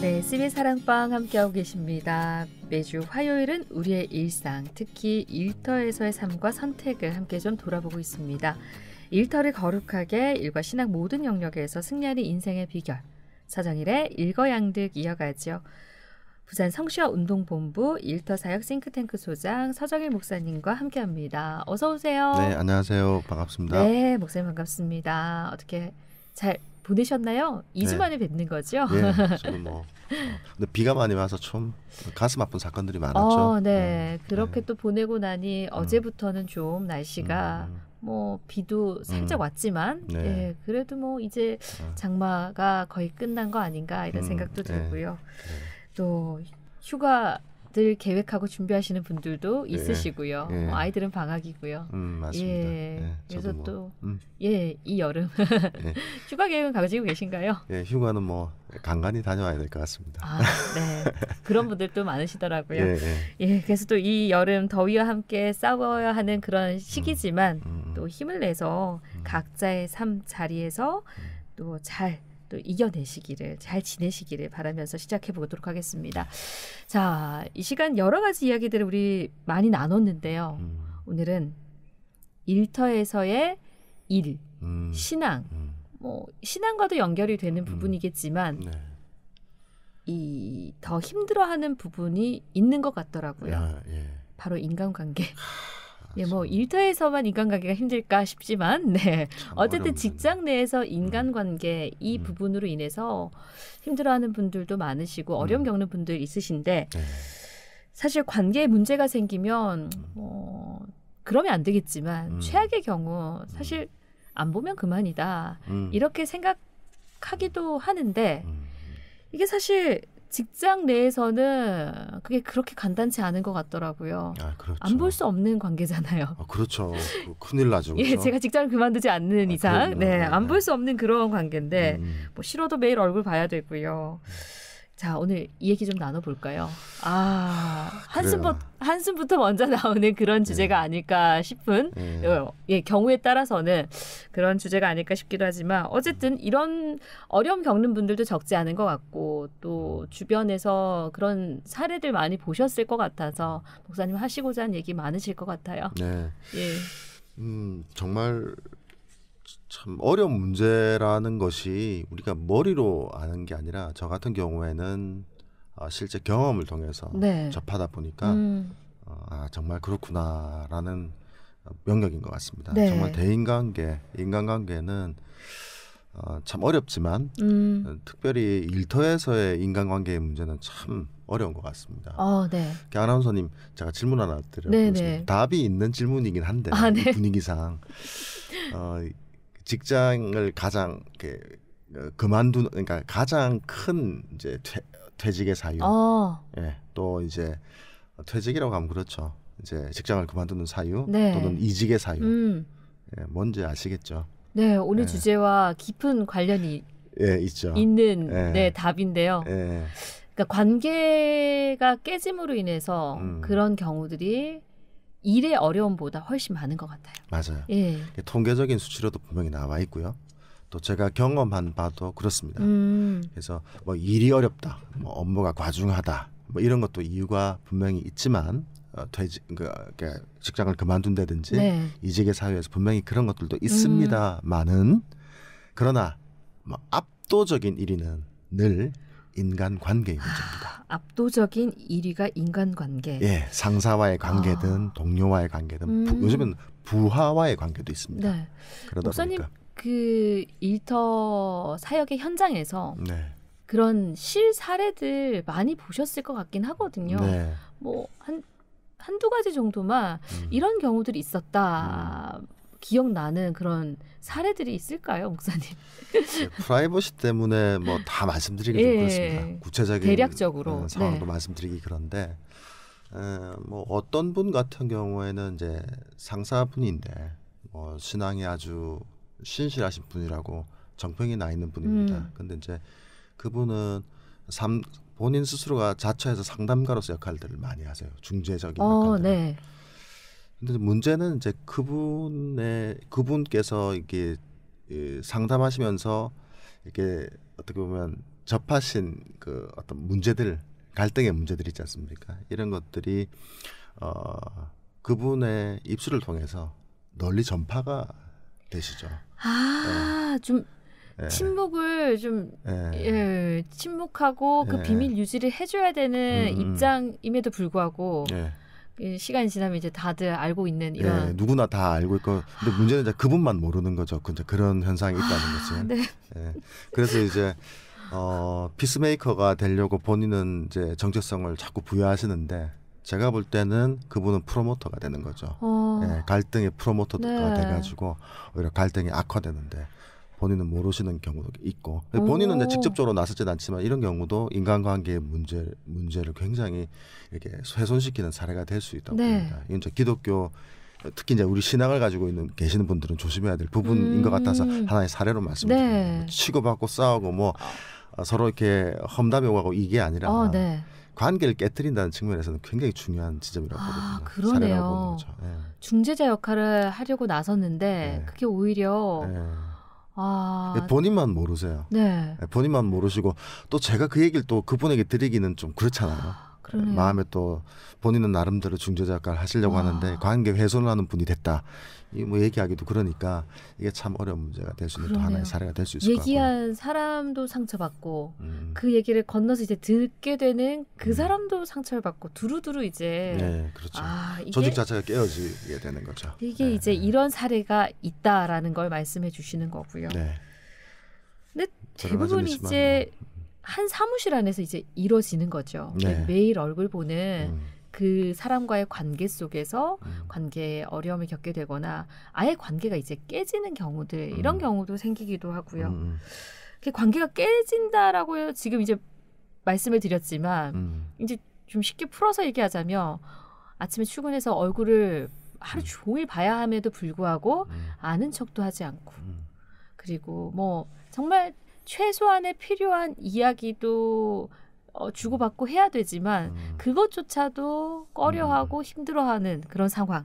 네, CB 사랑방 함께하고 계십니다. 매주 화요일은 우리의 일상, 특히 일터에서의 삶과 선택을 함께 좀 돌아보고 있습니다. 일터를 거룩하게 일과 신앙 모든 영역에서 승리하는 인생의 비결. 서정일의 일거양득 이어가죠. 부산 성시화운동본부 일터사역 싱크탱크 소장 서정일 목사님과 함께합니다. 어서 오세요. 네, 안녕하세요. 반갑습니다. 네, 목사님 반갑습니다. 어떻게 잘 보내셨나요? 2주 만에 뵙는 거죠? 네, 저는 근데 비가 많이 와서 좀 가슴 아픈 사건들이 많았죠. 네, 그렇게 또 보내고 나니 어제부터는 좀 날씨가 비도 살짝 왔지만 예, 그래도 이제 장마가 거의 끝난 거 아닌가 이런 생각도 들고요. 또 휴가들 계획하고 준비하시는 분들도 있으시고요. 아이들은 방학이고요. 맞습니다. 예, 그래서 또 이 여름 휴가 계획은 가지고 계신가요? 예, 휴가는 간간히 다녀와야 될 것 같습니다. 네, 그런 분들도 많으시더라고요. 예, 그래서 또 이 여름 더위와 함께 싸워야 하는 그런 시기지만 또 힘을 내서 각자의 삶 자리에서 또 이겨내시기를, 잘 지내시기를 바라면서 시작해 보도록 하겠습니다. 자, 이 시간 여러 가지 이야기들을 우리 많이 나눴는데요. 오늘은 일터에서의 일, 신앙, 신앙과도 연결이 되는 부분이겠지만 이 더 힘들어하는 부분이 있는 것 같더라고요. 바로 인간관계. 예, 일터에서만 인간관계가 힘들까 싶지만, 어쨌든 직장 내에서 인간관계 이 부분으로 인해서 힘들어하는 분들도 많으시고 어려움 겪는 분들 있으신데, 사실 관계에 문제가 생기면 그러면 안 되겠지만 최악의 경우 사실 안 보면 그만이다 이렇게 생각하기도 하는데 이게 사실 직장 내에서는 그게 그렇게 간단치 않은 것 같더라고요. 그렇죠. 안 볼 수 없는 관계잖아요. 그렇죠. 큰일 나죠. 그렇죠? 예, 제가 직장을 그만두지 않는 이상, 안 볼 수 없는 그런 관계인데, 싫어도 매일 얼굴 봐야 되고요. 자, 오늘 이 얘기 좀 나눠볼까요? 한숨부터 먼저 나오는 그런 주제가 아닐까 싶은, 경우에 따라서는 그런 주제가 아닐까 싶기도 하지만, 어쨌든 이런 어려움 겪는 분들도 적지 않은 것 같고, 또 주변에서 그런 사례들 많이 보셨을 것 같아서, 목사님 하시고자 하는 얘기 많으실 것 같아요. 네. 예. 정말 참 어려운 문제라는 것이 우리가 머리로 아는 게 아니라 저 같은 경우에는 실제 경험을 통해서 접하다 보니까 정말 그렇구나라는 영역인 것 같습니다. 정말 인간관계는 참 어렵지만 특별히 일터에서의 인간관계의 문제는 참 어려운 것 같습니다. 아나운서님 제가 질문 하나 드려보겠습니다. 답이 있는 질문이긴 한데 이 분위기상 직장을 가장 그러니까 가장 큰 이제 퇴직의 사유, 또 이제 퇴직이라고 하면 그렇죠. 이제 직장을 그만두는 사유 또는 이직의 사유, 뭔지 아시겠죠? 네, 오늘 주제와 깊은 관련이 있죠. 있는 답인데요. 그러니까 관계가 깨짐으로 인해서 그런 경우들이 일의 어려움보다 훨씬 많은 것 같아요. 맞아요. 통계적인 수치로도 분명히 나와 있고요. 또 제가 경험한 바도 그렇습니다. 그래서 일이 어렵다, 업무가 과중하다, 이런 것도 이유가 분명히 있지만 직장을 그만둔다든지 이직의 사유에서 분명히 그런 것들도 있습니다만은 그러나 압도적인 1위는 늘 인간관계의 문제입니다. 압도적인 1위가 인간관계. 상사와의 관계든 동료와의 관계든 요즘은 부하와의 관계도 있습니다. 그러다 목사님, 보니까 그 일터 사역의 현장에서 그런 실 사례들 많이 보셨을 것 같긴 하거든요. 한두 가지 정도만 이런 경우들이 있었다. 기억나는 그런 사례들이 있을까요, 목사님? 프라이버시 때문에 다 말씀드리기 좀 그렇습니다. 구체적인 대략적으로 상황도 말씀드리기 그런데 어떤 분 같은 경우에는 이제 상사분인데 신앙이 아주 신실하신 분이라고 정평이 나 있는 분입니다. 근데 이제 그분은 본인 스스로가 자처해서 상담가로서 역할들을 많이 하세요. 중재적인 역할들. 근데 문제는 이제 그분께서 이게 상담하시면서 이게 어떻게 보면 접하신 그 어떤 문제들, 갈등의 문제들 있지 않습니까? 이런 것들이 그분의 입술을 통해서 널리 전파가 되시죠. 좀 침묵을 좀 침묵하고 그 비밀 유지를 해줘야 되는 입장임에도 불구하고 시간이 지나면 이제 다들 알고 있는 이런 누구나 다 알고 있고 근데 문제는 이제 그분만 모르는 거죠. 그런 현상이 있다는 거지. 네. 그래서 이제 피스메이커가 되려고 본인은 이제 정체성을 자꾸 부여하시는데 제가 볼 때는 그분은 프로모터가 되는 거죠. 갈등의 프로모터가 돼가지고 오히려 갈등이 악화되는데 본인은 모르시는 경우도 있고 본인은 이제 직접적으로 나서지는 않지만 이런 경우도 인간관계의 문제를 굉장히 이렇게 훼손시키는 사례가 될 수 있다고 봅니다. 이건 이제 기독교 특히 이제 우리 신앙을 가지고 계시는 분들은 조심해야 될 부분인 것 같아서 하나의 사례로 말씀드립니다. 치고받고 싸우고 뭐 서로 이렇게 험담이 오가고 이게 아니라 관계를 깨뜨린다는 측면에서는 굉장히 중요한 지점이라고 보거든요. 그러네요. 보는 거죠. 중재자 역할을 하려고 나섰는데 그게 오히려 본인만 모르세요. 본인만 모르시고 또 제가 그 얘기를 또 그분에게 드리기는 좀 그렇잖아요. 마음에 또 본인은 나름대로 중재자 역할을 하시려고 하는데 관계 훼손을 하는 분이 됐다. 이 뭐 얘기하기도 그러니까 이게 참 어려운 문제가 될 수 있는 또 하나의 사례가 될 수 있을 것 같고요. 얘기한 사람도 상처받고 그 얘기를 건너서 이제 듣게 되는 그 사람도 상처를 받고 두루두루 이제 그렇죠. 조직 자체가 깨어지게 되는 거죠. 이게 이제 이런 사례가 있다라는 걸 말씀해 주시는 거고요. 근데 대부분 이제 한 사무실 안에서 이제 이루어지는 거죠. 매일 얼굴 보는 그 사람과의 관계 속에서 관계에 어려움을 겪게 되거나 아예 관계가 이제 깨지는 경우들 이런 경우도 생기기도 하고요. 관계가 깨진다라고 지금 이제 말씀을 드렸지만 이제 좀 쉽게 풀어서 얘기하자면 아침에 출근해서 얼굴을 하루 종일 봐야 함에도 불구하고 아는 척도 하지 않고 그리고 뭐 정말 최소한의 필요한 이야기도 주고받고 해야 되지만 그것조차도 꺼려하고 힘들어하는 그런 상황.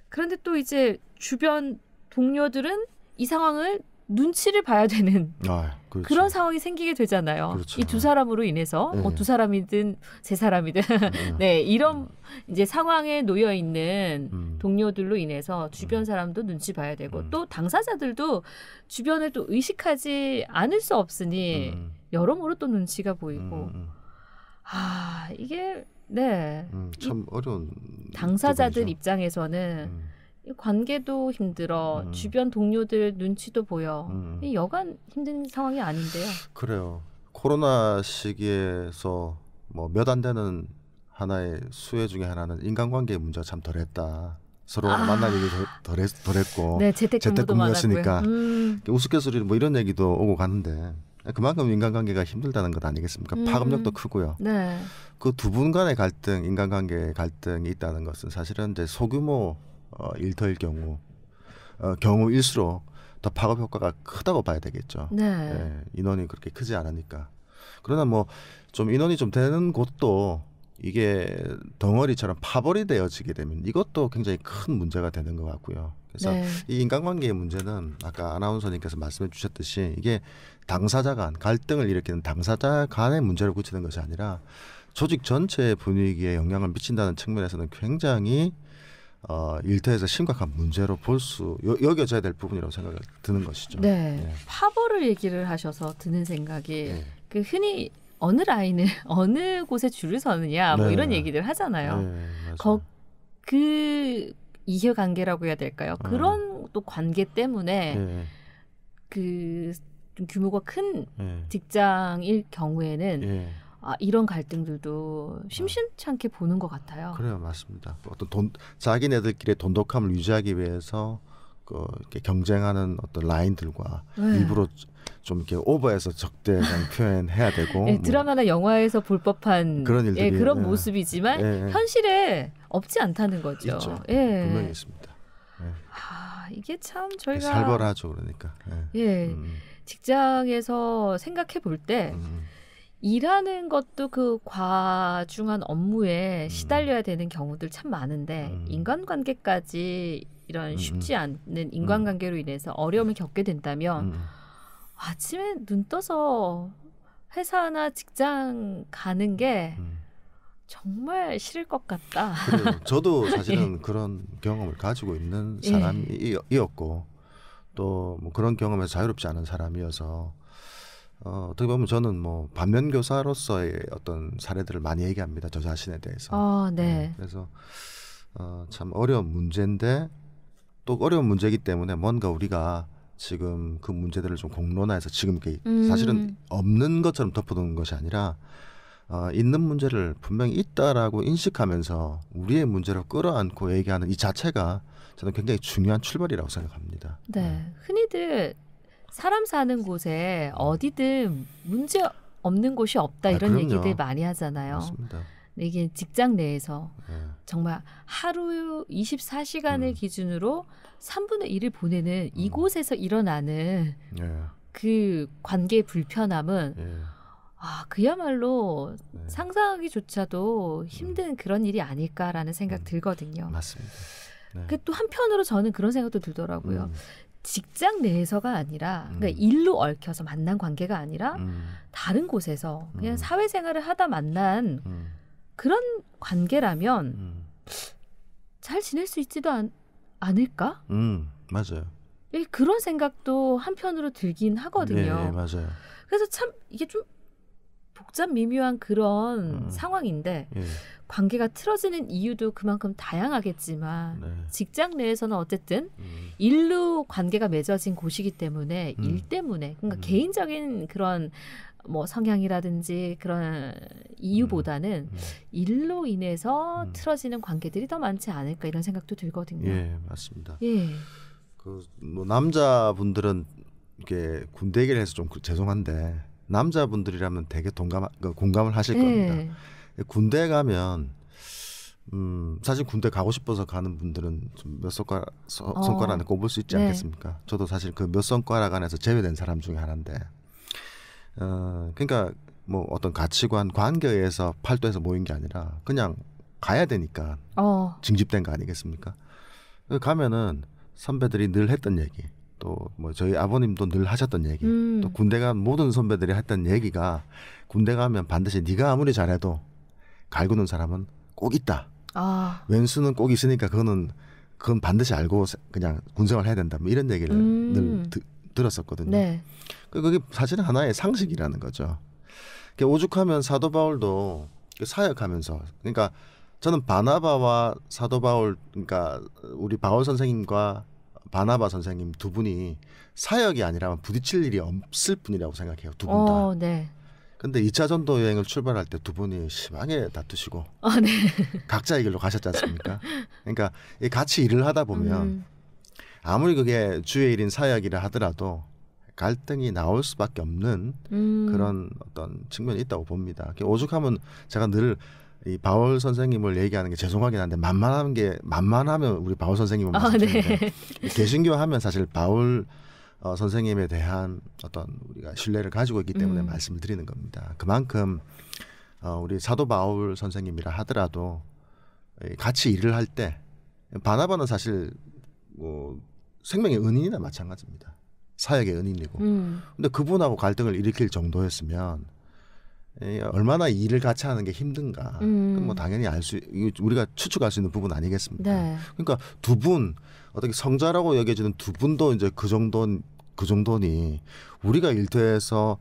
그런데 또 이제 주변 동료들은 이 상황을 눈치를 봐야 되는 그렇죠. 그런 상황이 생기게 되잖아요. 그렇죠. 이 두 사람으로 인해서 뭐 두 사람이든 세 사람이든 이런 이제 상황에 놓여 있는 동료들로 인해서 주변 사람도 눈치 봐야 되고 또 당사자들도 주변을 또 의식하지 않을 수 없으니 여러모로 또 눈치가 보이고 이게 참 어려운 당사자들 부분이죠. 입장에서는 관계도 힘들어 주변 동료들 눈치도 보여 여간 힘든 상황이 아닌데요. 그래요. 코로나 시기에서 뭐 몇 안 되는 하나의 수혜 중에 하나는 인간관계의 문제가 참 덜했다. 서로 만날 일이 덜했고 재택근무였으니까 우스갯소리로 뭐 이런 얘기도 오고 가는데 그만큼 인간관계가 힘들다는 것 아니겠습니까? 파급력도 크고요. 그 두 분 간의 갈등, 인간관계의 갈등이 있다는 것은 사실은 이제 소규모 일터일 경우일수록 더 파급 효과가 크다고 봐야 되겠죠. 인원이 그렇게 크지 않으니까. 그러나 뭐 좀 인원이 좀 되는 곳도 이게 덩어리처럼 파벌이 되어지게 되면 이것도 굉장히 큰 문제가 되는 것 같고요. 그래서 이 인간관계의 문제는 아까 아나운서님께서 말씀해 주셨듯이 이게 당사자 간 갈등을 일으키는 당사자 간의 문제를 고치는 것이 아니라 조직 전체의 분위기에 영향을 미친다는 측면에서는 굉장히 일터에서 심각한 문제로 여겨져야 될 부분이라고 생각이 드는 것이죠. 파벌을 얘기를 하셔서 드는 생각이 그 흔히 어느 라인을 어느 곳에 줄을 서느냐 뭐 이런 얘기들 하잖아요. 그 이해관계라고 해야 될까요? 그런 또 관계 때문에 그 좀 규모가 큰 직장일 경우에는 이런 갈등들도 심심찮게 보는 것 같아요. 그래요, 맞습니다. 어떤 자기네들끼리의 돈독함을 유지하기 위해서 이렇게 경쟁하는 어떤 라인들과 일부러 좀 이렇게 오버해서 적대감 표현해야 되고 드라마나 영화에서 볼 법한 그런 일들이 그런 모습이지만 현실에 없지 않다는 거죠. 있죠. 분명히 있습니다. 이게 참 저희가 살벌하죠, 그러니까. 직장에서 생각해 볼 때 일하는 것도 그 과중한 업무에 시달려야 되는 경우들 참 많은데 인간관계까지 이런 쉽지 않는 인간관계로 인해서 어려움을 겪게 된다면 아침에 눈 떠서 회사나 직장 가는 게 정말 싫을 것 같다. 그래요. 저도 사실은 그런 경험을 가지고 있는 사람이었고 또 뭐 그런 경험에서 자유롭지 않은 사람이어서 어떻게 보면 저는 뭐 반면교사로서의 어떤 사례들을 많이 얘기합니다. 저 자신에 대해서. 네. 그래서 참 어려운 문제인데 또 어려운 문제이기 때문에 뭔가 우리가 지금 그 문제들을 좀 공론화해서 지금 이렇게 사실은 없는 것처럼 덮어두는 것이 아니라 있는 문제를 분명히 있다라고 인식하면서 우리의 문제를 끌어안고 얘기하는 이 자체가 저는 굉장히 중요한 출발이라고 생각합니다. 네, 흔히들 사람 사는 곳에 어디든 문제 없는 곳이 없다 이런 그럼요. 얘기들 많이 하잖아요. 맞습니다. 이게 직장 내에서 정말 하루 24시간을 기준으로 3분의 1을 보내는 이곳에서 일어나는 그 관계의 불편함은 그야말로 상상하기조차도 힘든 그런 일이 아닐까라는 생각 들거든요. 맞습니다. 또 한편으로 저는 그런 생각도 들더라고요. 직장 내에서가 아니라 그러니까 일로 얽혀서 만난 관계가 아니라 다른 곳에서 그냥 사회생활을 하다 만난 그런 관계라면 잘 지낼 수 있지도 않을까? 맞아요. 그런 생각도 한편으로 들긴 하거든요. 네, 맞아요. 그래서 참 이게 좀 복잡 미묘한 그런 상황인데 관계가 틀어지는 이유도 그만큼 다양하겠지만 직장 내에서는 어쨌든 일로 관계가 맺어진 곳이기 때문에 일 때문에 그러니까 개인적인 그런 뭐 성향이라든지 그런 이유보다는 일로 인해서 틀어지는 관계들이 더 많지 않을까 이런 생각도 들거든요. 예, 맞습니다. 그 뭐 남자분들은 이게 군대 얘기를 해서 좀 죄송한데 남자분들이라면 되게 공감을 하실 겁니다. 군대 가면 사실 군대 가고 싶어서 가는 분들은 좀 몇 손가락 안에 꼽을 수 있지 않겠습니까? 저도 사실 그 몇 손가락 안에서 제외된 사람 중에 하나인데 그러니까 뭐 어떤 가치관 관계에서 팔도에서 모인 게 아니라 그냥 가야 되니까 징집된 거 아니겠습니까? 가면은 선배들이 늘 했던 얘기 또 뭐 저희 아버님도 늘 하셨던 얘기 또 군대 간 모든 선배들이 했던 얘기가 군대 가면 반드시 네가 아무리 잘해도 갈구는 사람은 꼭 있다. 왼수는 꼭 있으니까 그건 반드시 알고 그냥 군생활 해야 된다. 뭐 이런 얘기를 늘 들었었거든요. 그게 사실은 하나의 상식이라는 거죠. 오죽하면 사도 바울도 사역하면서 그러니까 저는 바나바와 사도 바울 그러니까 우리 바울 선생님과 바나바 선생님 두 분이 사역이 아니라면 부딪힐 일이 없을 뿐이라고 생각해요. 두 분 다. 근데 2차 전도 여행을 출발할 때 두 분이 심하게 다투시고 각자의 길로 가셨지 않습니까? 그러니까 같이 일을 하다 보면 아무리 그게 주의 일인 사역이라 하더라도 갈등이 나올 수밖에 없는 그런 어떤 측면이 있다고 봅니다. 오죽하면 제가 늘 이 바울 선생님을 얘기하는 게 죄송하긴 한데 만만하면 우리 바울 선생님을 말씀드리는데 개신교 하면 사실 바울 선생님에 대한 어떤 우리가 신뢰를 가지고 있기 때문에 말씀을 드리는 겁니다. 그만큼 우리 사도 바울 선생님이라 하더라도 같이 일을 할 때 바나바는 사실 뭐 생명의 은인이나 마찬가지입니다. 사역의 은인이고. 근데 그분하고 갈등을 일으킬 정도였으면 얼마나 일을 같이 하는 게 힘든가. 뭐 당연히 우리가 추측할 수 있는 부분 아니겠습니까? 그러니까 두 분 어떻게 성자라고 여겨지는 두 분도 이제 그 정도니 우리가 일터에서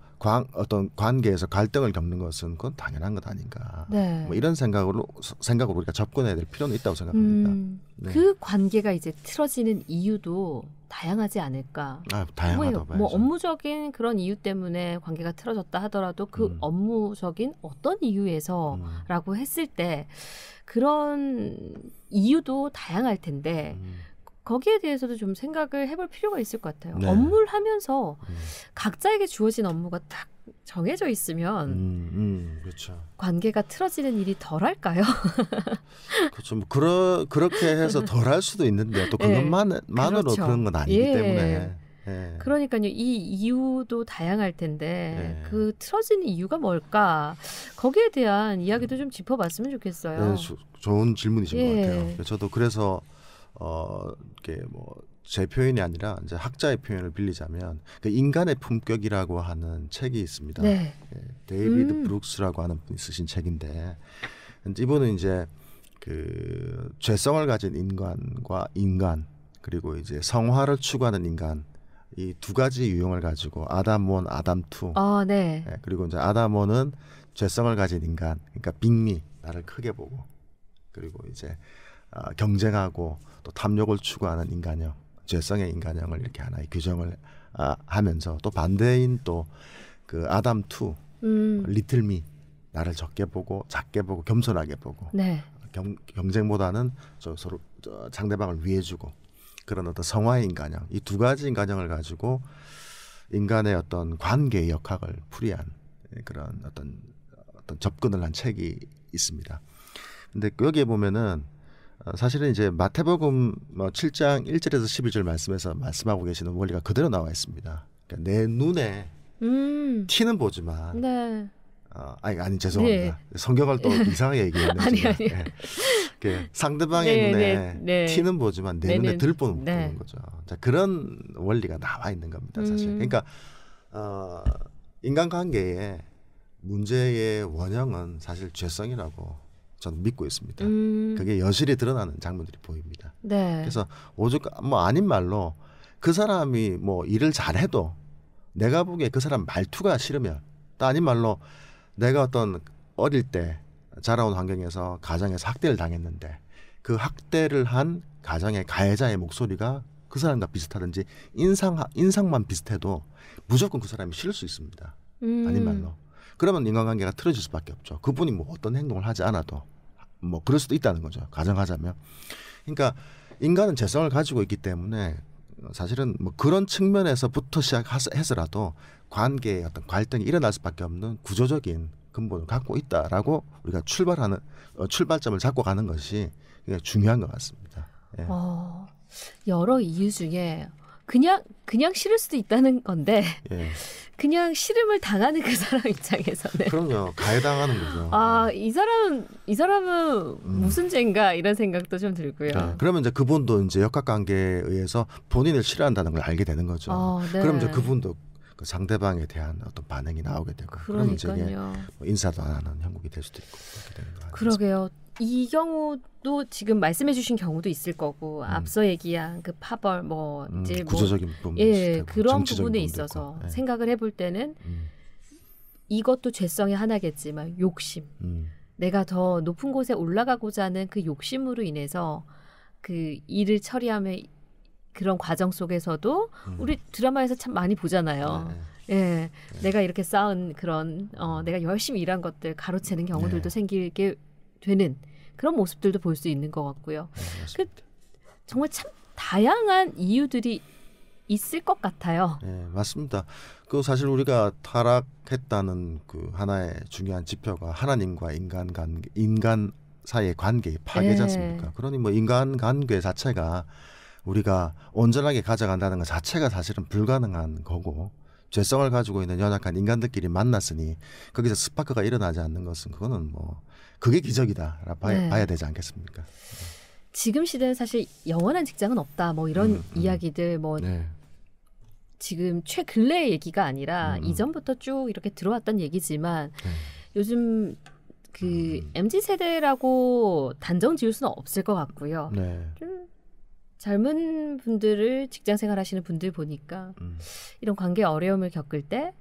어떤 관계에서 갈등을 겪는 것은 그건 당연한 것 아닌가. 뭐 이런 생각으로 우리가 접근해야 될 필요는 있다고 생각합니다. 그 관계가 이제 틀어지는 이유도 다양하지 않을까. 다양하다고 봐야죠. 뭐 업무적인 그런 이유 때문에 관계가 틀어졌다 하더라도 그 업무적인 어떤 이유에서라고 했을 때 그런 이유도 다양할 텐데 거기에 대해서도 좀 생각을 해볼 필요가 있을 것 같아요. 업무를 하면서 각자에게 주어진 업무가 딱 정해져 있으면 그렇죠. 관계가 틀어지는 일이 덜할까요? 그렇죠. 뭐 그렇게 해서 덜할 수도 있는데 또 그것만으로 그렇죠. 그런 건 아니기 때문에. 그러니까요. 이 이유도 다양할 텐데 그 틀어지는 이유가 뭘까? 거기에 대한 이야기도 좀 짚어봤으면 좋겠어요. 좋은 질문이신 것 같아요. 저도 그래서 이렇게 뭐 제 표현이 아니라 이제 학자의 표현을 빌리자면 그 인간의 품격이라고 하는 책이 있습니다. 네. 데이비드 브룩스라고 하는 분이 쓰신 책인데 이분은 이제 그 죄성을 가진 인간과 인간 그리고 이제 성화를 추구하는 인간 이 두 가지 유형을 가지고 아담 1, 아담 2. 네. 그리고 이제 아담 1은 죄성을 가진 인간, 그러니까 빅미 나를 크게 보고 그리고 이제 경쟁하고 또 탐욕을 추구하는 인간형, 죄성의 인간형을 이렇게 하나의 규정을 하면서 또 반대인 또 그 아담 2, 리틀미 나를 적게 보고 작게 보고 겸손하게 보고 네. 경쟁보다는 서로 상대방을 위해주고 그런 어떤 성화의 인간형 이 두 가지 인간형을 가지고 인간의 어떤 관계의 역학을 풀이한 그런 어떤 접근을 한 책이 있습니다. 근데 여기에 보면은 사실은 이제 마태복음 7장 1절에서 11절 말씀에서 말씀하고 계시는 원리가 그대로 나와 있습니다. 그러니까 내 눈에 티는 보지만 네. 아니 죄송합니다. 네. 성경을 또 이상하게 얘기했네요. 아니. 상대방의 눈에 티는 보지만 내 눈에 들보는 못 보는 거죠. 자, 그런 원리가 나와 있는 겁니다. 사실. 그러니까 인간관계의 문제의 원형은 사실 죄성이라고 저는 믿고 있습니다. 그게 여실히 드러나는 장면들이 보입니다. 네. 그래서 오죽 아닌 말로 그 사람이 일을 잘해도 내가 보기에 그 사람 말투가 싫으면 또 아닌 말로 내가 어떤 어릴 때 자라온 환경에서 가정에서 학대를 당했는데 그 학대를 한 가정의 가해자의 목소리가 그 사람과 비슷하든지 인상만 비슷해도 무조건 그 사람이 싫을 수 있습니다. 아닌 말로. 그러면 인간관계가 틀어질 수밖에 없죠. 그분이 어떤 행동을 하지 않아도 그럴 수도 있다는 거죠. 가정하자면. 그러니까 인간은 죄성을 가지고 있기 때문에 사실은 그런 측면에서부터 시작해서라도 관계의 어떤 갈등이 일어날 수밖에 없는 구조적인 근본을 갖고 있다라고 우리가 출발점을 잡고 가는 것이 굉장히 중요한 것 같습니다. 예. 여러 이유 중에 그냥 싫을 수도 있다는 건데 예. 그냥 싫음을 당하는 그 사람 입장에서는 그럼요. 가해당하는 거죠. 이 사람은 무슨 죄인가 이런 생각도 좀 들고요. 그러면 이제 그분도 이제 역학관계에 의해서 본인을 싫어한다는 걸 알게 되는 거죠. 네. 그럼 이제 그분도 그 상대방에 대한 어떤 반응이 나오게 되고 그러면 이제 인사도 안 하는 형국이 될 수도 있고 그렇게 되는 거 아니겠습니까? 그러게요. 이 경우도 지금 말씀해주신 경우도 있을 거고 앞서 얘기한 그 파벌 이제 구조적인 부분 그런 부분에 있어서 생각을 해볼 때는 이것도 죄성의 하나겠지만 욕심 내가 더 높은 곳에 올라가고자 하는 그 욕심으로 인해서 그 일을 처리하면 그런 과정 속에서도 우리 드라마에서 참 많이 보잖아요. 내가 이렇게 쌓은 그런 내가 열심히 일한 것들 가로채는 경우들도 생기게 되는 그런 모습들도 볼 수 있는 것 같고요. 정말 참 다양한 이유들이 있을 것 같아요. 네, 맞습니다. 그 사실 우리가 타락했다는 그 하나의 중요한 지표가 하나님과 인간 사이의 관계의 파괴지 않습니까? 그러니 인간관계 자체가 우리가 온전하게 가져간다는 것 자체가 사실은 불가능한 거고 죄성을 가지고 있는 연약한 인간들끼리 만났으니 거기서 스파크가 일어나지 않는 것은 그거는 그게 기적이다 봐야 되지 않겠습니까? 지금 시대는 사실 영원한 직장은 없다 이런 이야기들 지금 최근래의 얘기가 아니라 이전부터 쭉 이렇게 들어왔던 얘기지만 요즘 그 MZ세대라고 단정 지을 수는 없을 것 같고요. 좀 젊은 분들을 직장생활 하시는 분들 보니까 이런 관계 어려움을 겪을 때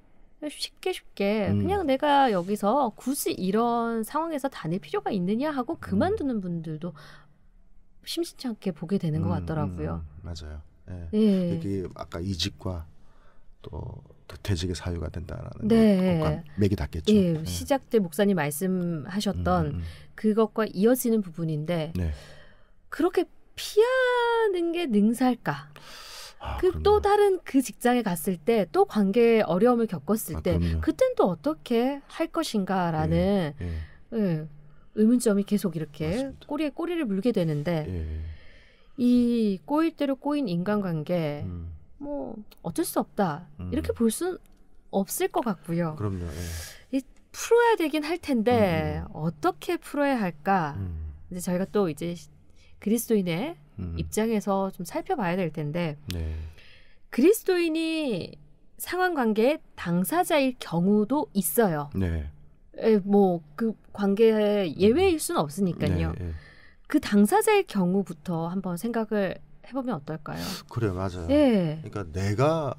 쉽게 그냥 내가 여기서 굳이 이런 상황에서 다닐 필요가 있느냐 하고 그만두는 분들도 심심치 않게 보게 되는 것 같더라고요. 맞아요. 여기 아까 이직과 또 퇴직의 사유가 된다라는 것과 맥이 닿겠죠. 시작 때 목사님 말씀하셨던 그것과 이어지는 부분인데 그렇게 피하는 게 능사일까? 또 다른 그 직장에 갔을 때 또 관계에 어려움을 겪었을 때 그땐 또 어떻게 할 것인가라는 의문점이 계속 이렇게 맞습니다. 꼬리에 꼬리를 물게 되는데 이 꼬일 대로 꼬인 인간관계 어쩔 수 없다 이렇게 볼 수는 없을 것 같고요. 그럼요. 풀어야 되긴 할 텐데 어떻게 풀어야 할까? 이제 저희가 또 이제 그리스도인의 입장에서 좀 살펴봐야 될 텐데 네. 그리스도인이 상환관계의 당사자일 경우도 있어요. 네. 뭐 그 관계의 예외일 수는 없으니까요. 네, 네. 그 당사자일 경우부터 한번 생각을 해보면 어떨까요? 그래요, 맞아요. 네. 그러니까 내가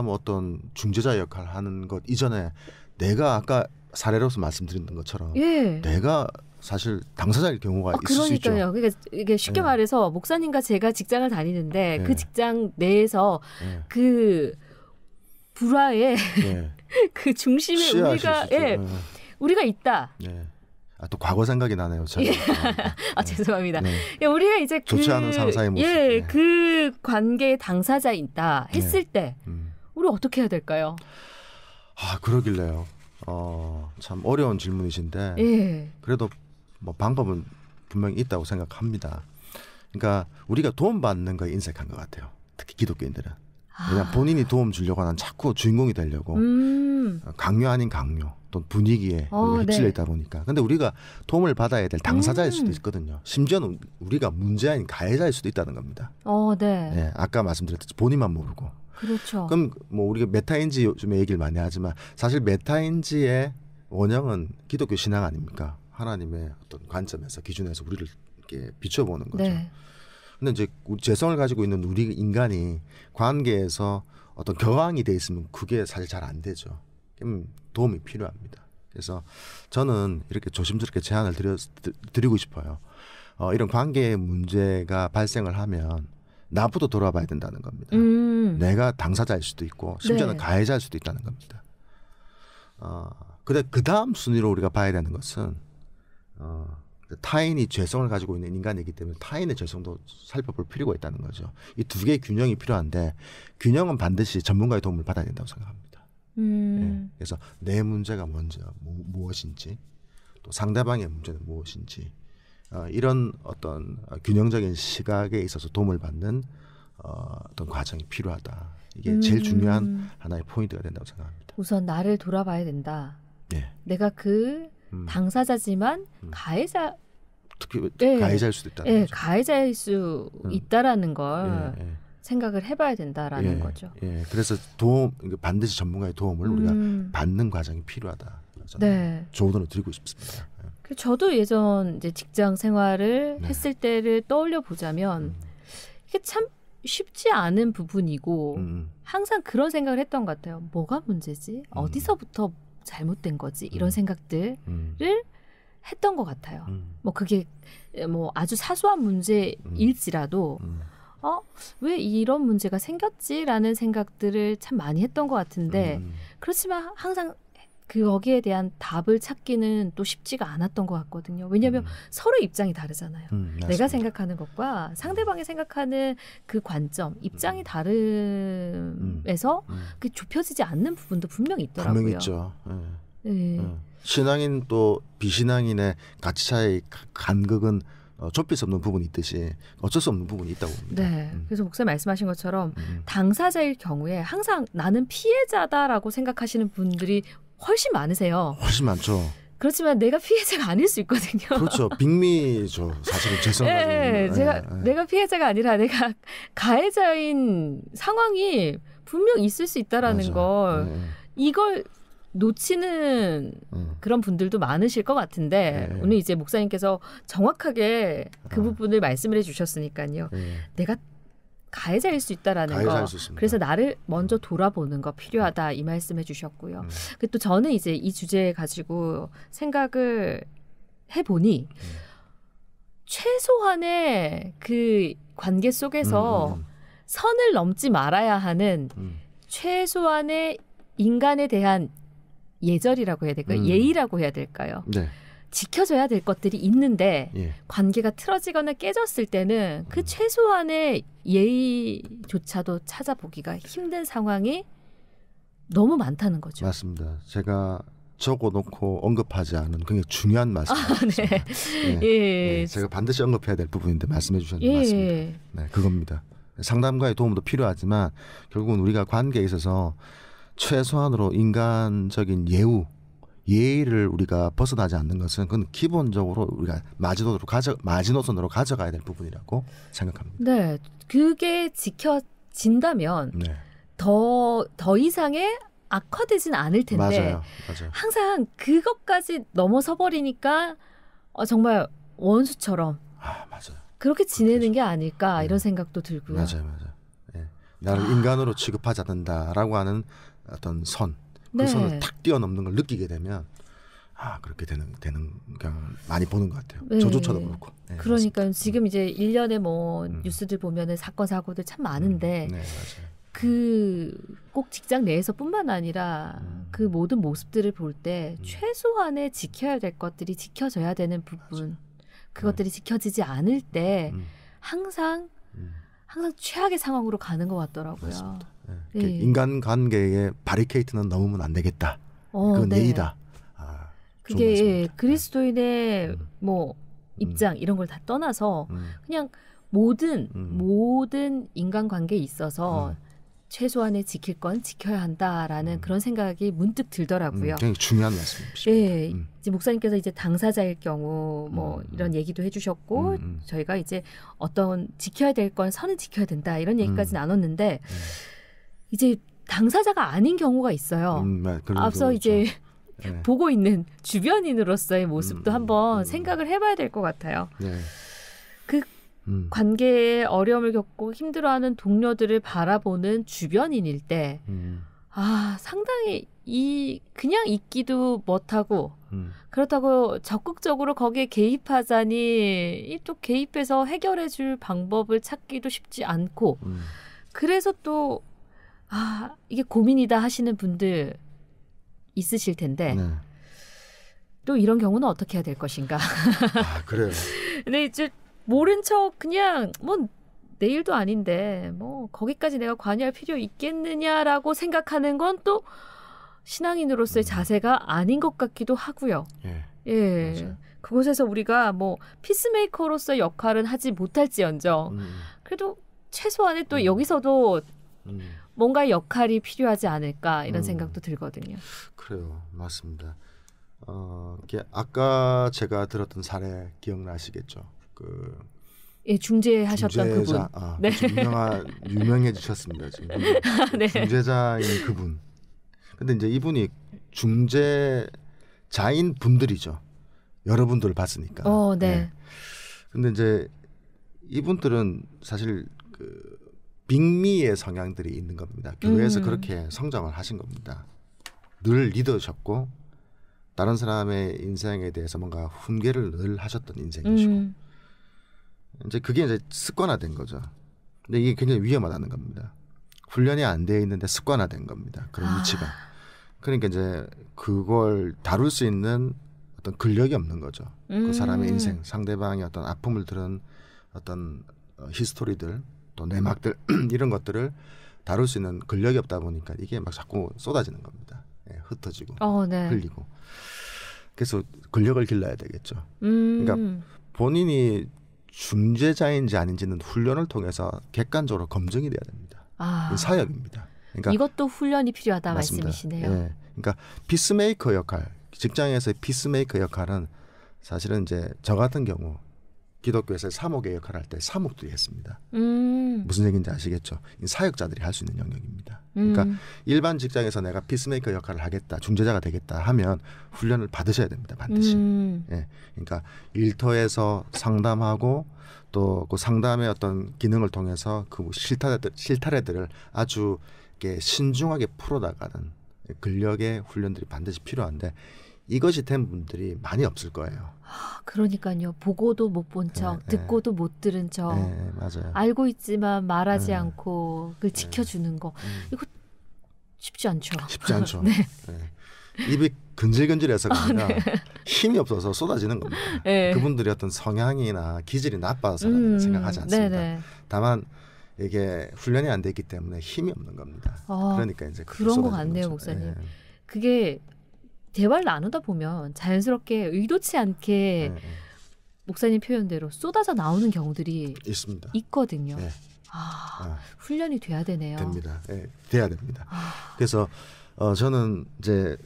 뭐 어떤 중재자 역할을 하는 것 이전에 내가 아까 사례로서 말씀드린 것처럼 예. 내가 사실 당사자일 경우가 있을 수 있죠. 그러니까 이게 쉽게 말해서 목사님과 제가 직장을 다니는데 그 직장 내에서 그 불화의 그 중심에 우리가 있다. 또 과거 생각이 나네요. 죄송합니다. 우리가 이제 좋지 않은 상사의 모습. 그 관계의 당사자이다 했을 때 우리 어떻게 해야 될까요? 그러길래요. 참 어려운 질문이신데 그래도 뭐 방법은 분명히 있다고 생각합니다. 그러니까 우리가 도움받는 거에 인색한 것 같아요. 특히 기독교인들은. 그냥 본인이 도움 주려고 하는 자꾸 주인공이 되려고 강요 아닌 강요 또 분위기에 휩쓸려 있다 보니까. 근데 우리가 도움을 받아야 될 당사자일 수도 있거든요. 심지어는 우리가 문제 아닌 가해자일 수도 있다는 겁니다. 네, 아까 말씀드렸듯이 본인만 모르고. 그렇죠. 그럼 뭐 우리가 메타인지 요즘에 얘기를 많이 하지만 사실 메타인지의 원형은 기독교 신앙 아닙니까? 하나님의 어떤 관점에서 기준에서 우리를 이렇게 비춰보는 거죠. 네. 근데 이제 죄성을 가지고 있는 우리 인간이 관계에서 어떤 격앙이 돼 있으면 그게 사실 잘 안 되죠. 도움이 필요합니다. 그래서 저는 이렇게 조심스럽게 제안을 드리고 싶어요. 이런 관계의 문제가 발생을 하면 나부터 돌아봐야 된다는 겁니다. 내가 당사자일 수도 있고 심지어는 가해자일 수도 있다는 겁니다. 근데 그 다음 순위로 우리가 봐야 되는 것은 타인이 죄성을 가지고 있는 인간이기 때문에 타인의 죄성도 살펴볼 필요가 있다는 거죠. 이 두 개의 균형이 필요한데 균형은 반드시 전문가의 도움을 받아야 된다고 생각합니다. 그래서 내 문제가 먼저 무엇인지 또 상대방의 문제는 무엇인지 이런 어떤 균형적인 시각에 있어서 도움을 받는 어떤 과정이 필요하다. 이게 제일 중요한 하나의 포인트가 된다고 생각합니다. 우선 나를 돌아봐야 된다. 내가 그 당사자지만 가해자 특히 가해자일 수도 있다는 거죠. 가해자일 수 있다라는 걸 생각을 해봐야 된다라는 거죠. 그래서 반드시 전문가의 도움을 우리가 받는 과정이 필요하다. 조언을 드리고 싶습니다. 저도 예전 이제 직장 생활을 했을 때를 떠올려 보자면 이게 참 쉽지 않은 부분이고 항상 그런 생각을 했던 것 같아요. 뭐가 문제지? 어디서부터 잘못된 거지? 이런 생각들을 했던 것 같아요. 뭐 그게 뭐 아주 사소한 문제일지라도 왜 이런 문제가 생겼지라는 생각들을 참 많이 했던 것 같은데 그렇지만 항상 거기에 대한 답을 찾기는 또 쉽지가 않았던 것 같거든요. 왜냐하면 서로 입장이 다르잖아요. 내가 생각하는 것과 상대방이 생각하는 그 관점, 입장이 다름에서 그 좁혀지지 않는 부분도 분명히 있더라고요. 분명히 있죠. 신앙인 또 비신앙인의 가치차의 간극은 좁힐 수 없는 부분이 있듯이 어쩔 수 없는 부분이 있다고 봅니다. 그래서 목사님 말씀하신 것처럼 당사자일 경우에 항상 나는 피해자다라고 생각하시는 분들이 훨씬 많으세요. 훨씬 많죠. 그렇지만 내가 피해자가 아닐 수 있거든요. 그렇죠. 빅미죠. 사실은 죄송하지만. 내가 피해자가 아니라 내가 가해자인 상황이 분명 있을 수 있다라는 걸 이걸 놓치는 그런 분들도 많으실 것 같은데 오늘 이제 목사님께서 정확하게 그 부분을 말씀을 해주셨으니까요. 내가 가해자일 수 있다라는 거. 그래서 나를 먼저 돌아보는 거 필요하다 이 말씀해 주셨고요. 또 저는 이제 이 주제 가지고 생각을 해보니 최소한의 그 관계 속에서 선을 넘지 말아야 하는 최소한의 인간에 대한 예절이라고 해야 될까요? 예의라고 해야 될까요? 지켜줘야 될 것들이 있는데 관계가 틀어지거나 깨졌을 때는 그 최소한의 예의조차도 찾아보기가 힘든 상황이 너무 많다는 거죠. 맞습니다. 제가 적어놓고 언급하지 않은 굉장히 중요한 말씀이었습니다. 제가 반드시 언급해야 될 부분인데 말씀해 주셨는데 맞습니다. 그겁니다. 상담가의 도움도 필요하지만 결국은 우리가 관계에 있어서 최소한으로 인간적인 예의를 우리가 벗어나지 않는 것은 그건 기본적으로 우리가 마지노선으로 가져가야 될 부분이라고 생각합니다. 네, 그게 지켜진다면 네. 더 이상의 악화되진 않을 텐데 맞아요. 항상 그것까지 넘어서 버리니까 정말 원수처럼 맞아요. 그렇게 지내는 게 아닐까 이런 생각도 들고요. 맞아요. 예. 나를 인간으로 취급하지 않는다라고 하는 어떤 선, 그 선을 탁 뛰어넘는 걸 느끼게 되면 그렇게 되는 경우 많이 보는 것 같아요. 네. 저조차도 그렇고. 네, 그러니까 맞습니다. 지금 이제 1년에 뭐 뉴스들 보면은 사건 사고들 참 많은데 네, 맞아요. 꼭 직장 내에서뿐만 아니라 그 모든 모습들을 볼 때 최소한의 지켜야 될 것들이 지켜져야 되는 부분, 그것들이 지켜지지 않을 때 항상 최악의 상황으로 가는 것 같더라고요. 맞습니다. 네. 인간관계의 바리케이트는 넘으면 안 되겠다. 그건 네. 예의다. 그게 그리스도인의 뭐 입장 이런 걸 다 떠나서 그냥 모든 인간관계에 있어서 최소한의 지킬 건 지켜야 한다라는 그런 생각이 문득 들더라고요. 굉장히 중요한 말씀이십니다. 네, 이제 목사님께서 이제 당사자일 경우 뭐 이런 얘기도 해주셨고 저희가 이제 어떤 지켜야 될 건 선은 지켜야 된다 이런 얘기까지 나눴는데 이제 당사자가 아닌 경우가 있어요. 앞서 이제 보고 있는 주변인으로서의 모습도 한번 생각을 해봐야 될 것 같아요. 그 관계에 어려움을 겪고 힘들어하는 동료들을 바라보는 주변인일 때 상당히 그냥 있기도 못하고 그렇다고 적극적으로 거기에 개입하자니 또 개입해서 해결해 줄 방법을 찾기도 쉽지 않고 그래서 또 이게 고민이다 하시는 분들 있으실 텐데 또 이런 경우는 어떻게 해야 될 것인가. 그래요. 근데 이제 모른 척 그냥 뭐 내일도 아닌데 뭐 거기까지 내가 관여할 필요 있겠느냐라고 생각하는 건 또 신앙인으로서의 자세가 아닌 것 같기도 하고요. 예. 그곳에서 우리가 뭐 피스메이커로서의 역할은 하지 못할지언정 그래도 최소한의 또 여기서도 뭔가 역할이 필요하지 않을까 이런 생각도 들거든요. 그래요. 맞습니다. 아까 제가 들었던 사례 기억나시겠죠? 중재하셨던 그분. 네. 유명해지셨습니다. 지금. 네. 중재자인 그분. 근데 이제 이분이 중재자인 분들이죠. 여러분들을 봤으니까. 네. 근데 이제 이분들은 사실 빅미의 성향들이 있는 겁니다. 교회에서 그렇게 성장을 하신 겁니다. 늘 리더셨고 다른 사람의 인생에 대해서 뭔가 훈계를 늘 하셨던 인생이시고 이제 그게 이제 습관화된 거죠. 근데 이게 굉장히 위험하다는 겁니다. 훈련이 안 돼 있는데 습관화된 겁니다. 그런 위치가. 그러니까 이제 그걸 다룰 수 있는 어떤 근력이 없는 거죠. 그 사람의 인생, 상대방의 어떤 아픔을 들은 어떤 히스토리들 또 내막들 이런 것들을 다룰 수 있는 근력이 없다 보니까 이게 막 자꾸 쏟아지는 겁니다. 흩어지고 흘리고. 그래서 근력을 길러야 되겠죠. 그러니까 본인이 중재자인지 아닌지는 훈련을 통해서 객관적으로 검증이 돼야 됩니다. 사역입니다. 그러니까 이것도 훈련이 필요하다 맞습니다. 말씀이시네요. 그러니까 피스메이커 역할, 직장에서의 피스메이커 역할은 사실은 이제 저 같은 경우 기독교에서 사목의 역할을 할 때 사목들이 했습니다. 무슨 얘기인지 아시겠죠? 사역자들이 할 수 있는 영역입니다. 그러니까 일반 직장에서 내가 피스메이커 역할을 하겠다, 중재자가 되겠다 하면 훈련을 받으셔야 됩니다. 반드시. 그러니까 일터에서 상담하고 또 그 상담의 어떤 기능을 통해서 그 실타래들을 아주 이렇게 신중하게 풀어나가는 근력의 훈련들이 반드시 필요한데 이것이 된 분들이 많이 없을 거예요. 그러니까요. 보고도 못 본 척, 듣고도 못 들은 척, 맞아요. 알고 있지만 말하지 않고 그걸 지켜주는 거 이거 쉽지 않죠. 쉽지 않죠. 입이 근질근질해서가 아니라 힘이 없어서 쏟아지는 겁니다. 그분들이 어떤 성향이나 기질이 나빠서라는 생각하지 않습니다. 다만 이게 훈련이 안 되기 때문에 힘이 없는 겁니다. 그러니까 이제 그런 것 같네요, 목사님. 그게 대화를 나누다 보면 자연스럽게 의도치 않게 목사님 표현대로 쏟아져 나오는 경우들이 있거든요. 훈련이 돼야 되네요. 됩니다. 돼야 됩니다. 그래서 저는 이제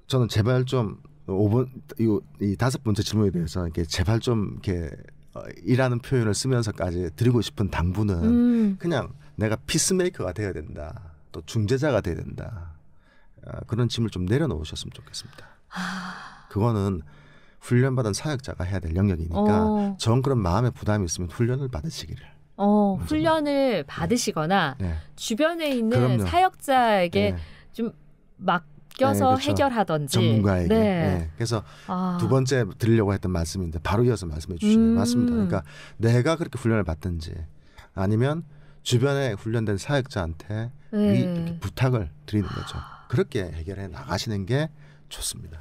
저는 제발 좀 5번 이 5번째 질문에 대해서 이렇게 제발 좀 이렇게 이라는 표현을 쓰면서까지 드리고 싶은 당부는 그냥 내가 피스메이커가 돼야 된다. 또 중재자가 돼야 된다. 그런 짐을 좀 내려놓으셨으면 좋겠습니다. 그거는 훈련받은 사역자가 해야 될 영역이니까 전 그런 마음의 부담이 있으면 훈련을 받으시기를. 훈련을 받으시거나 네. 주변에 있는 그럼요. 사역자에게 네. 좀 맡겨서 네, 그렇죠. 해결하던지. 전문가에게. 네. 네. 그래서 두 번째 드리려고 했던 말씀인데 바로 이어서 말씀해 주시네요. 맞습니다. 그러니까 내가 그렇게 훈련을 받든지 아니면 주변에 훈련된 사역자한테 이렇게 부탁을 드리는 거죠. 그렇게 해결해 나가시는 게 좋습니다.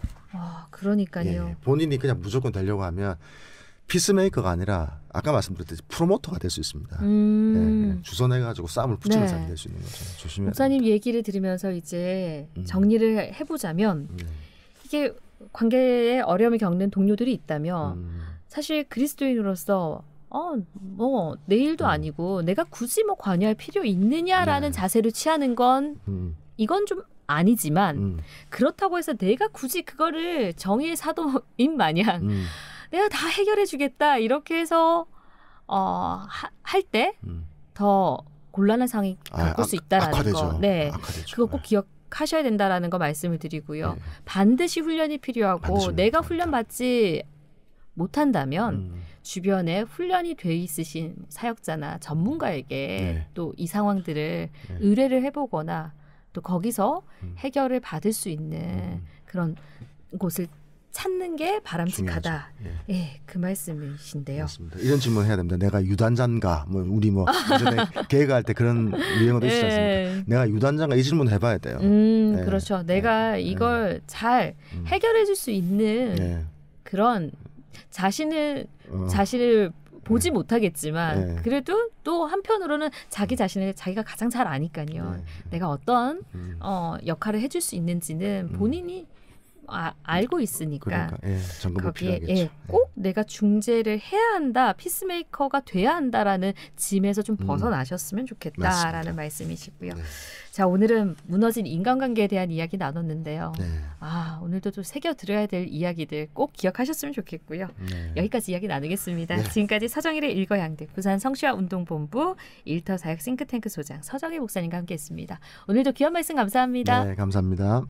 그러니까요. 예, 본인이 그냥 무조건 되려고 하면 피스메이커가 아니라 아까 말씀드렸듯이 프로모터가 될 수 있습니다. 예, 주선해가지고 싸움을 붙이는 사람이 될 수 있는 거죠. 조심해야 목사님 됩니다. 얘기를 들으면서 이제 정리를 해보자면 이게 관계에 어려움을 겪는 동료들이 있다면 사실 그리스도인으로서 뭐 내일도 아니고 내가 굳이 뭐 관여할 필요 있느냐라는 자세를 취하는 건 이건 좀 아니지만 그렇다고 해서 내가 굳이 그거를 정의의 사도인 마냥 내가 다 해결해 주겠다 이렇게 해서 할 때 더 곤란한 상황이 겪을 수 있다라는 거. 네. 그거 꼭 기억하셔야 된다라는 거 말씀을 드리고요. 네. 반드시 훈련이 필요하고 내가 훈련 받지 못한다면 주변에 훈련이 돼 있으신 사역자나 전문가에게 또 이 상황들을 의뢰를 해보거나 또 거기서 해결을 받을 수 있는 그런 곳을 찾는 게 바람직하다. 예, 그 말씀이신데요. 맞습니다. 이런 질문 해야 됩니다. 내가 유단자인가? 뭐 우리 뭐 예전에 계획할 때 그런 유행어도 있지 않습니까? 내가 유단자인가 이 질문 해봐야 돼요. 그렇죠. 내가 이걸 잘 해결해줄 수 있는 그런 자신을 보지 못하겠지만 그래도 또 한편으로는 자기 자신을 자기가 가장 잘 아니까요. 내가 어떤 역할을 해줄 수 있는지는 본인이 알고 있으니까 거기에 꼭 내가 중재를 해야 한다, 피스메이커가 돼야 한다라는 짐에서 좀 벗어나셨으면 좋겠다라는 맞습니다. 말씀이시고요. 네. 자, 오늘은 무너진 인간관계에 대한 이야기 나눴는데요. 네. 오늘도 좀 새겨들어야 될 이야기들 꼭 기억하셨으면 좋겠고요. 네. 여기까지 이야기 나누겠습니다. 네. 지금까지 서정일의 일거양득 부산 성시화운동본부 일터 사역 싱크탱크 소장 서정일 목사님과 함께했습니다. 오늘도 귀한 말씀 감사합니다. 네, 감사합니다.